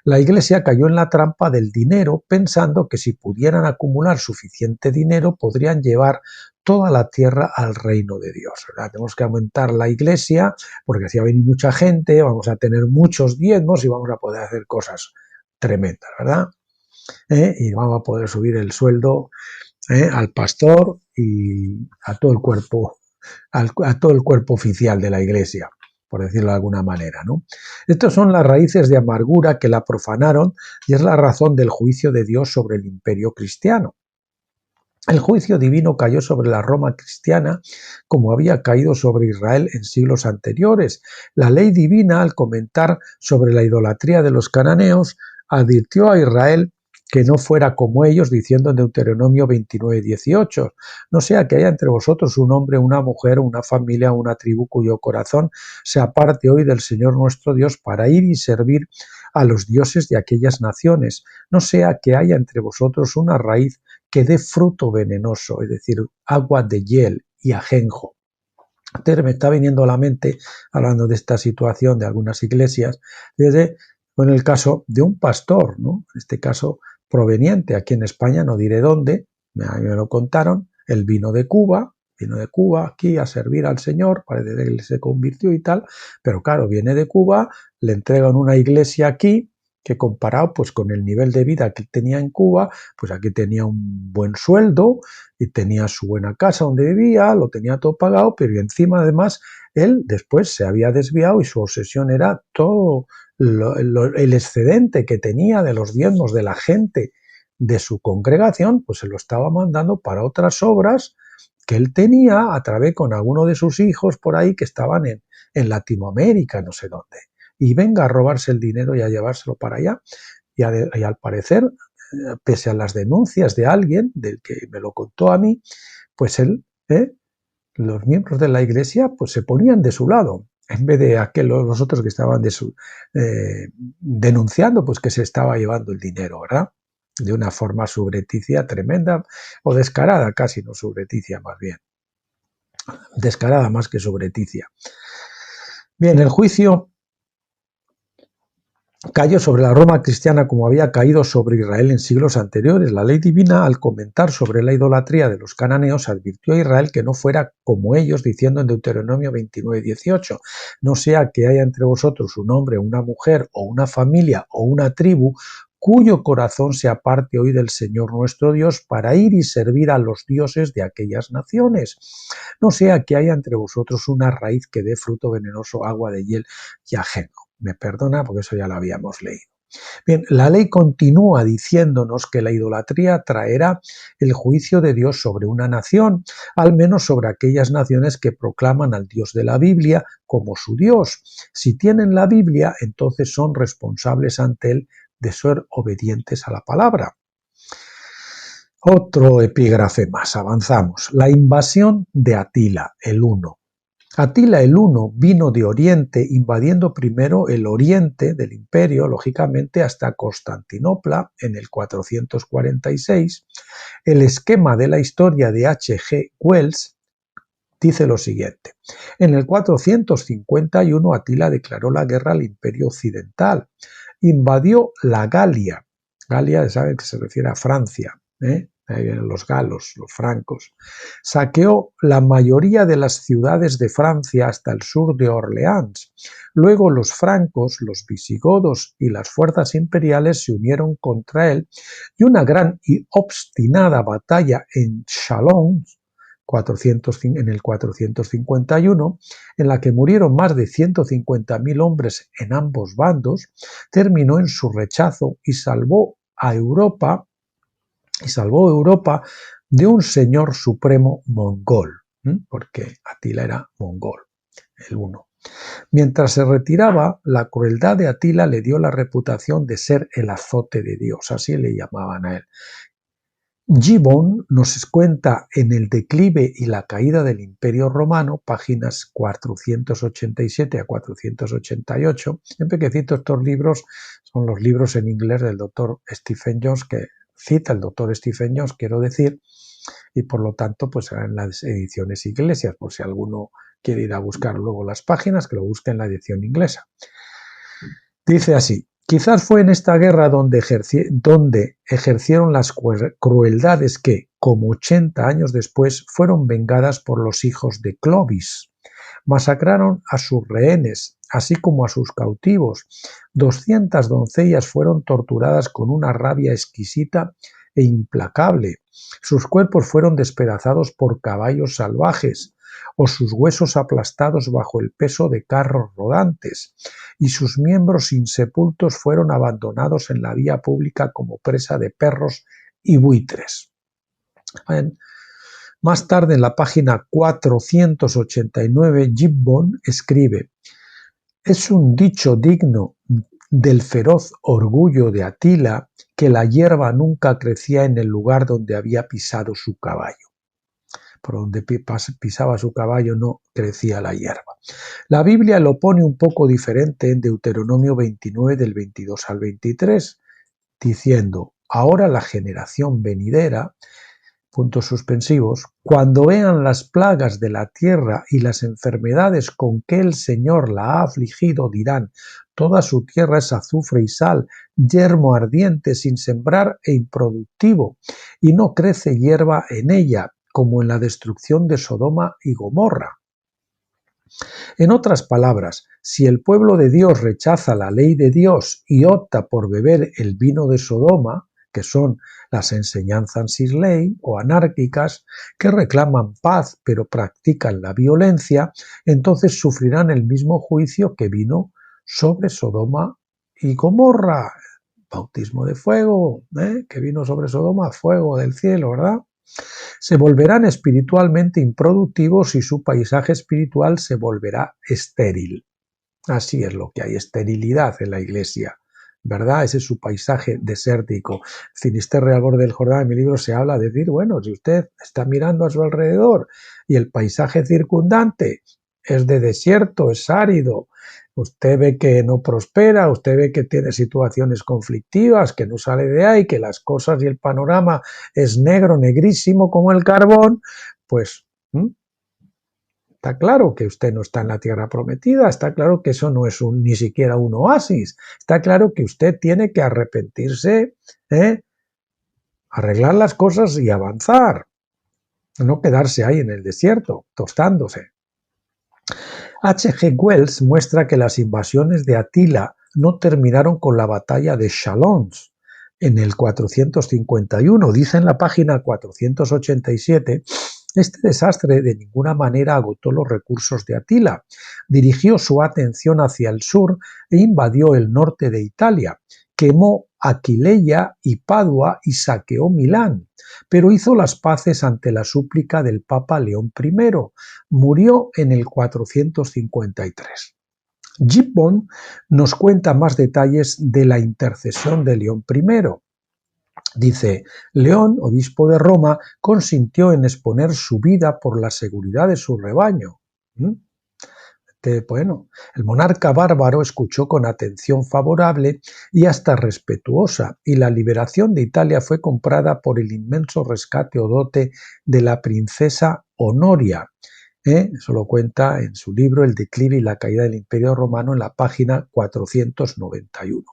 La iglesia cayó en la trampa del dinero, pensando que si pudieran acumular suficiente dinero podrían llevar toda la tierra al reino de Dios, ¿verdad? Tenemos que aumentar la iglesia porque así va a venir mucha gente, vamos a tener muchos diezmos y vamos a poder hacer cosas tremendas, ¿verdad? Y vamos a poder subir el sueldo al pastor y a todo el cuerpo, a todo el cuerpo oficial de la iglesia, por decirlo de alguna manera, ¿no? Estas son las raíces de amargura que la profanaron y es la razón del juicio de Dios sobre el imperio cristiano. El juicio divino cayó sobre la Roma cristiana como había caído sobre Israel en siglos anteriores. La ley divina, al comentar sobre la idolatría de los cananeos, advirtió a Israel que no fuera como ellos, diciendo en Deuteronomio 29:18, no sea que haya entre vosotros un hombre, una mujer, una familia, una tribu cuyo corazón se aparte hoy del Señor nuestro Dios para ir y servir a los dioses de aquellas naciones, no sea que haya entre vosotros una raíz que dé fruto venenoso, es decir, agua de hiel y ajenjo. Entonces me está viniendo a la mente, hablando de esta situación de algunas iglesias, desde en el caso de un pastor, ¿no? En este caso proveniente aquí en España, no diré dónde, me lo contaron, él vino de Cuba aquí a servir al Señor, parece que él se convirtió y tal, pero claro, viene de Cuba, le entregan una iglesia aquí, que comparado pues con el nivel de vida que él tenía en Cuba, pues aquí tenía un buen sueldo y tenía su buena casa donde vivía, lo tenía todo pagado, pero encima además él después se había desviado y su obsesión era todo el excedente que tenía de los diezmos de la gente de su congregación, pues se lo estaba mandando para otras obras que él tenía a través con alguno de sus hijos por ahí que estaban en Latinoamérica, no sé dónde. Y venga a robarse el dinero y a llevárselo para allá. Y al parecer, pese a las denuncias de alguien, del que me lo contó a mí, pues él, los miembros de la iglesia, pues se ponían de su lado, en vez de los otros que estaban denunciando, pues que se estaba llevando el dinero, ¿verdad? De una forma subrepticia tremenda, o descarada casi, no subrepticia más bien. Descarada más que subrepticia. Bien, el juicio cayó sobre la Roma cristiana como había caído sobre Israel en siglos anteriores. La ley divina, al comentar sobre la idolatría de los cananeos, advirtió a Israel que no fuera como ellos, diciendo en Deuteronomio 29:18, no sea que haya entre vosotros un hombre, una mujer, o una familia, o una tribu, cuyo corazón se aparte hoy del Señor nuestro Dios para ir y servir a los dioses de aquellas naciones. No sea que haya entre vosotros una raíz que dé fruto venenoso, agua de hiel y ajenjo. Me perdona porque eso ya lo habíamos leído. Bien, la ley continúa diciéndonos que la idolatría traerá el juicio de Dios sobre una nación, al menos sobre aquellas naciones que proclaman al Dios de la Biblia como su Dios. Si tienen la Biblia, entonces son responsables ante Él de ser obedientes a la palabra. Otro epígrafe más, avanzamos. La invasión de Atila, el Huno. Atila el Huno vino de Oriente, invadiendo primero el oriente del imperio, lógicamente, hasta Constantinopla en el 446. El esquema de la historia de H.G. Wells dice lo siguiente. En el 451 Atila declaró la guerra al imperio occidental. Invadió la Galia. Galia, saben que se refiere a Francia, ahí vienen los galos, los francos. Saqueó la mayoría de las ciudades de Francia hasta el sur de Orleans. Luego los francos, los visigodos y las fuerzas imperiales se unieron contra él y una gran y obstinada batalla en Chalons, en el 451, en la que murieron más de 150.000 hombres en ambos bandos, terminó en su rechazo y salvó Europa de un señor supremo mongol, porque Atila era mongol, el Huno. Mientras se retiraba, la crueldad de Atila le dio la reputación de ser el azote de Dios, así le llamaban a él. Gibbon nos cuenta en El declive y la caída del Imperio Romano, páginas 487 a 488. Siempre que cito estos libros, son los libros en inglés del doctor Stephen Jones, que cita el doctor Stephen Jones, quiero decir, y por lo tanto pues serán las ediciones inglesas, por si alguno quiere ir a buscar luego las páginas, que lo busque en la edición inglesa. Dice así: quizás fue en esta guerra donde ejercieron las crueldades que, como 80 años después, fueron vengadas por los hijos de Clovis. Masacraron a sus rehenes, así como a sus cautivos. 200 doncellas fueron torturadas con una rabia exquisita e implacable. Sus cuerpos fueron despedazados por caballos salvajes. o sus huesos aplastados bajo el peso de carros rodantes, y sus miembros insepultos fueron abandonados en la vía pública como presa de perros y buitres. Más tarde, en la página 489, Gibbon escribe: es un dicho digno del feroz orgullo de Atila que la hierba nunca crecía en el lugar donde había pisado su caballo. Por donde pisaba su caballo no crecía la hierba. La Biblia lo pone un poco diferente en Deuteronomio 29 del 22 al 23, diciendo: ahora la generación venidera, puntos suspensivos, cuando vean las plagas de la tierra y las enfermedades con que el Señor la ha afligido, dirán: toda su tierra es azufre y sal, yermo ardiente sin sembrar e improductivo, y no crece hierba en ella, como en la destrucción de Sodoma y Gomorra. En otras palabras, si el pueblo de Dios rechaza la ley de Dios y opta por beber el vino de Sodoma, que son las enseñanzas sin ley o anárquicas, que reclaman paz pero practican la violencia, entonces sufrirán el mismo juicio que vino sobre Sodoma y Gomorra. Bautismo de fuego, que vino sobre Sodoma, fuego del cielo, ¿verdad? Se volverán espiritualmente improductivos y su paisaje espiritual se volverá estéril. Así es lo que hay, esterilidad en la iglesia, ¿verdad? Ese es su paisaje desértico. Finisterre al borde del Jordán, en mi libro se habla de decir, bueno, si usted está mirando a su alrededor y el paisaje circundante es de desierto, es árido, usted ve que no prospera, usted ve que tiene situaciones conflictivas, que no sale de ahí, que las cosas y el panorama es negro, negrísimo como el carbón, pues está claro que usted no está en la tierra prometida, está claro que eso no es ni siquiera un oasis, está claro que usted tiene que arrepentirse, arreglar las cosas y avanzar, no quedarse ahí en el desierto, tostándose. H.G. Wells muestra que las invasiones de Atila no terminaron con la batalla de Chalons en el 451. Dice en la página 487, este desastre de ninguna manera agotó los recursos de Atila. Dirigió su atención hacia el sur e invadió el norte de Italia. Quemó Aquileia y Padua y saqueó Milán, pero hizo las paces ante la súplica del Papa León I. Murió en el 453. Gibbon nos cuenta más detalles de la intercesión de León I. Dice: León, obispo de Roma, consintió en exponer su vida por la seguridad de su rebaño. Bueno, el monarca bárbaro escuchó con atención favorable y hasta respetuosa, y la liberación de Italia fue comprada por el inmenso rescate o dote de la princesa Honoria. Eso lo cuenta en su libro El declive y la caída del Imperio Romano, en la página 491.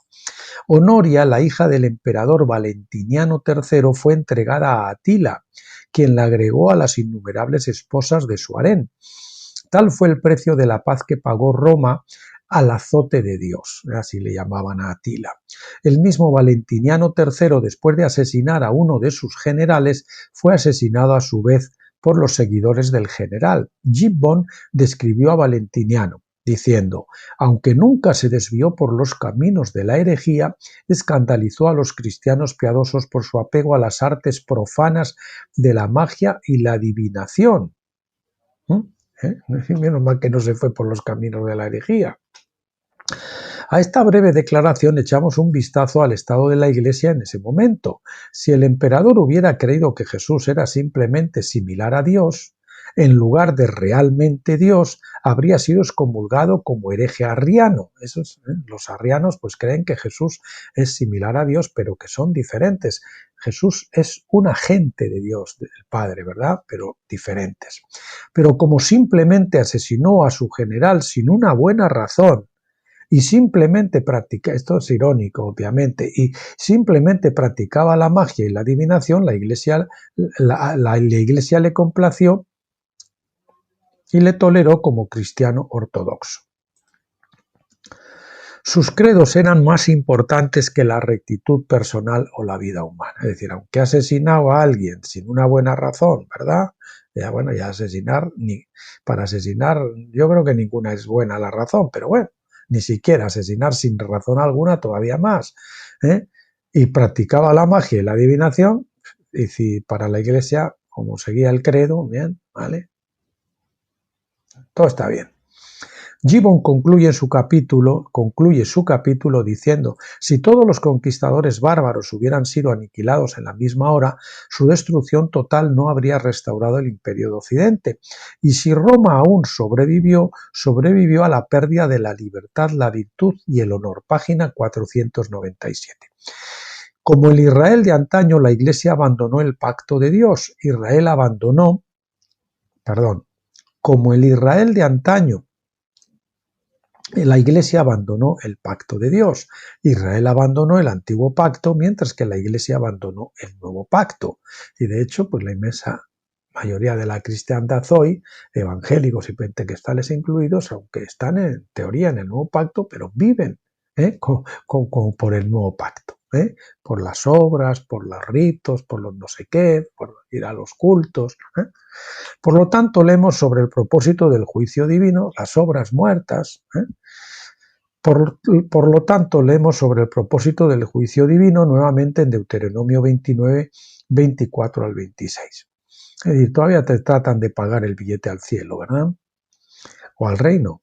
Honoria, la hija del emperador Valentiniano III, fue entregada a Atila, quien la agregó a las innumerables esposas de su harén. Tal fue el precio de la paz que pagó Roma al azote de Dios, así le llamaban a Atila. El mismo Valentiniano III, después de asesinar a uno de sus generales, fue asesinado a su vez por los seguidores del general. Gibbon describió a Valentiniano diciendo: aunque nunca se desvió por los caminos de la herejía, escandalizó a los cristianos piadosos por su apego a las artes profanas de la magia y la adivinación. Menos mal que no se fue por los caminos de la herejía. A esta breve declaración echamos un vistazo al estado de la Iglesia en ese momento. Si el emperador hubiera creído que Jesús era simplemente similar a Dios, en lugar de realmente Dios, habría sido excomulgado como hereje arriano. Los arrianos pues creen que Jesús es similar a Dios, pero que son diferentes. Jesús es un agente de Dios, del Padre, ¿verdad? Pero diferentes. Pero como simplemente asesinó a su general sin una buena razón, y simplemente practicaba, esto es irónico obviamente, y simplemente practicaba la magia y la adivinación, la iglesia le complació y le toleró como cristiano ortodoxo. Sus credos eran más importantes que la rectitud personal o la vida humana. Es decir, aunque ha asesinado a alguien sin una buena razón, ¿verdad? Ya, bueno, ya para asesinar, yo creo que ninguna es buena la razón, pero bueno, ni siquiera asesinar sin razón alguna, todavía más. ¿Eh? Y practicaba la magia y la adivinación, y si para la Iglesia, como seguía el credo, bien, ¿vale? Todo está bien. Gibbon concluye su capítulo diciendo: si todos los conquistadores bárbaros hubieran sido aniquilados en la misma hora, su destrucción total no habría restaurado el imperio de Occidente. Y si Roma aún sobrevivió a la pérdida de la libertad, la virtud y el honor. Página 497. Como el Israel de antaño, la Iglesia abandonó el pacto de Dios. Como el Israel de antaño, la Iglesia abandonó el pacto de Dios. Israel abandonó el antiguo pacto, mientras que la Iglesia abandonó el nuevo pacto. Y de hecho, pues la inmensa mayoría de la cristiandad hoy, evangélicos y pentecostales incluidos, aunque están en teoría en el nuevo pacto, pero viven por el nuevo pacto. Por las obras, por los ritos, por los no sé qué, por ir a los cultos. Por lo tanto, leemos sobre el propósito del juicio divino, las obras muertas. Por lo tanto, leemos sobre el propósito del juicio divino nuevamente en Deuteronomio 29, 24 al 26. Es decir, todavía te tratan de pagar el billete al cielo, ¿verdad? O al reino.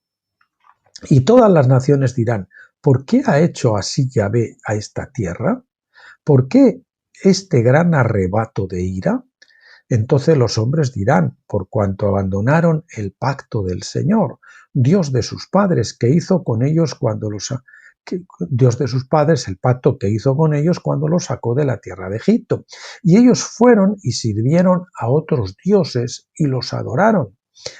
Y todas las naciones dirán: ¿por qué ha hecho así Yahvé a esta tierra? ¿Por qué este gran arrebato de ira? Entonces los hombres dirán: por cuanto abandonaron el pacto del Señor, Dios de sus padres, que hizo con ellos Dios de sus padres, el pacto que hizo con ellos cuando los sacó de la tierra de Egipto. Y ellos fueron y sirvieron a otros dioses y los adoraron,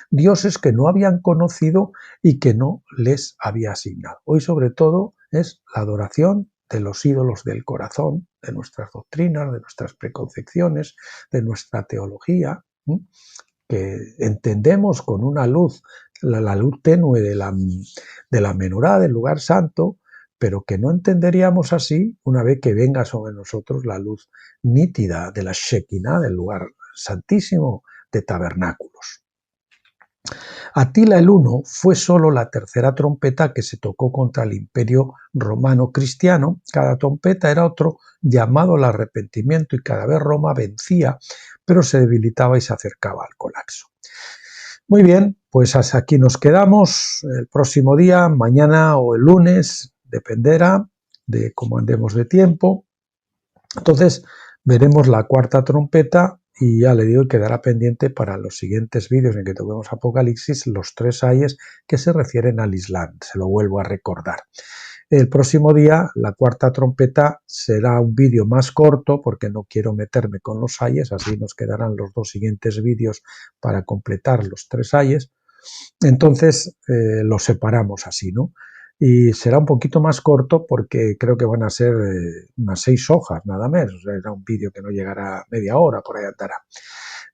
dioses que no habían conocido y que no les había asignado. Hoy sobre todo es la adoración de los ídolos del corazón, de nuestras doctrinas, de nuestras preconcepciones, de nuestra teología, que entendemos con una luz, la luz tenue de la menorá, del lugar santo, pero que no entenderíamos así una vez que venga sobre nosotros la luz nítida de la Shekinah, del lugar santísimo de tabernáculos. Atila el Huno fue solo la tercera trompeta que se tocó contra el imperio romano cristiano. Cada trompeta era otro llamado al arrepentimiento y cada vez Roma vencía, pero se debilitaba y se acercaba al colapso. Muy bien, pues hasta aquí nos quedamos. El próximo día, mañana o el lunes, dependerá de cómo andemos de tiempo. Entonces veremos la cuarta trompeta. Y ya le digo que quedará pendiente para los siguientes vídeos en que toquemos Apocalipsis los 3 ayes que se refieren al Islam. Se lo vuelvo a recordar. El próximo día, la cuarta trompeta, será un vídeo más corto porque no quiero meterme con los ayes, así nos quedarán los 2 siguientes vídeos para completar los 3 ayes. Entonces los separamos así, ¿no? Y será un poquito más corto porque creo que van a ser unas 6 hojas, nada menos. O sea, era un vídeo que no llegará a media hora, por ahí andará.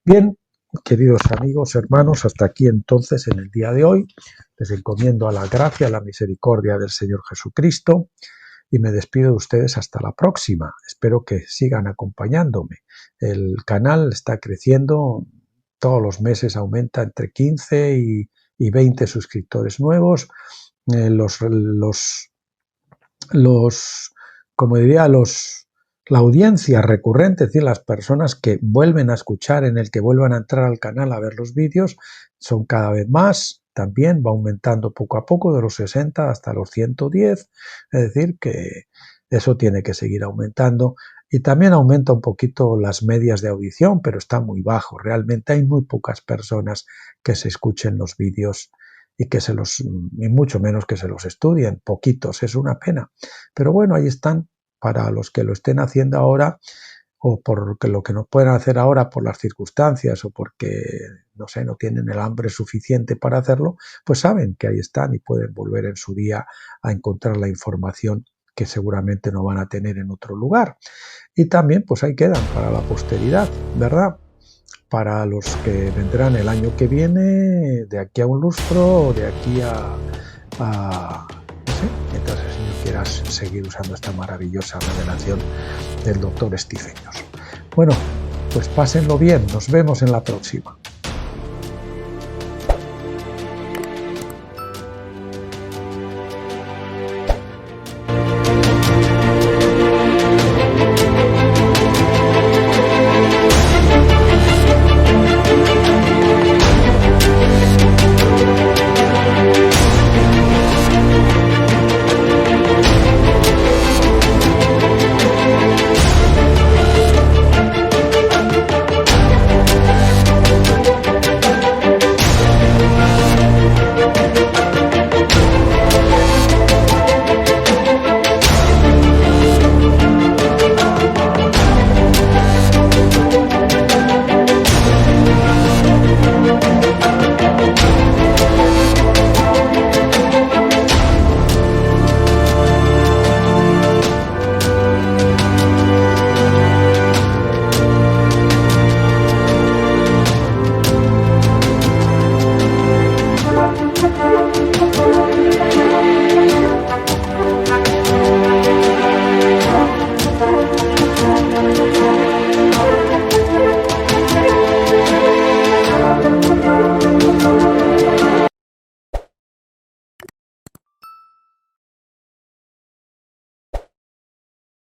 Bien, queridos amigos, hermanos, hasta aquí entonces en el día de hoy. Les encomiendo a la gracia, a la misericordia del Señor Jesucristo y me despido de ustedes hasta la próxima. Espero que sigan acompañándome. El canal está creciendo, todos los meses aumenta entre 15 y 20 suscriptores nuevos. La audiencia recurrente, es decir, las personas que vuelven a escuchar, que vuelvan a entrar al canal a ver los vídeos, son cada vez más. También va aumentando poco a poco de los 60 hasta los 110, es decir, que eso tiene que seguir aumentando. Y también aumenta un poquito las medias de audición, pero está muy bajo. Realmente hay muy pocas personas que se escuchen los vídeos y mucho menos que se los estudien, poquitos, es una pena. Pero bueno, ahí están para los que lo estén haciendo ahora o por lo que no pueden hacer ahora por las circunstancias o porque, no sé, no tienen el hambre suficiente para hacerlo, pues saben que ahí están y pueden volver en su día a encontrar la información que seguramente no van a tener en otro lugar. Y también, pues ahí quedan para la posteridad, ¿verdad? Para los que vendrán el año que viene, de aquí a un lustro, o de aquí no sé, mientras quieras seguir usando esta maravillosa revelación del doctor Stephen Johnson. Bueno, pues pásenlo bien, nos vemos en la próxima.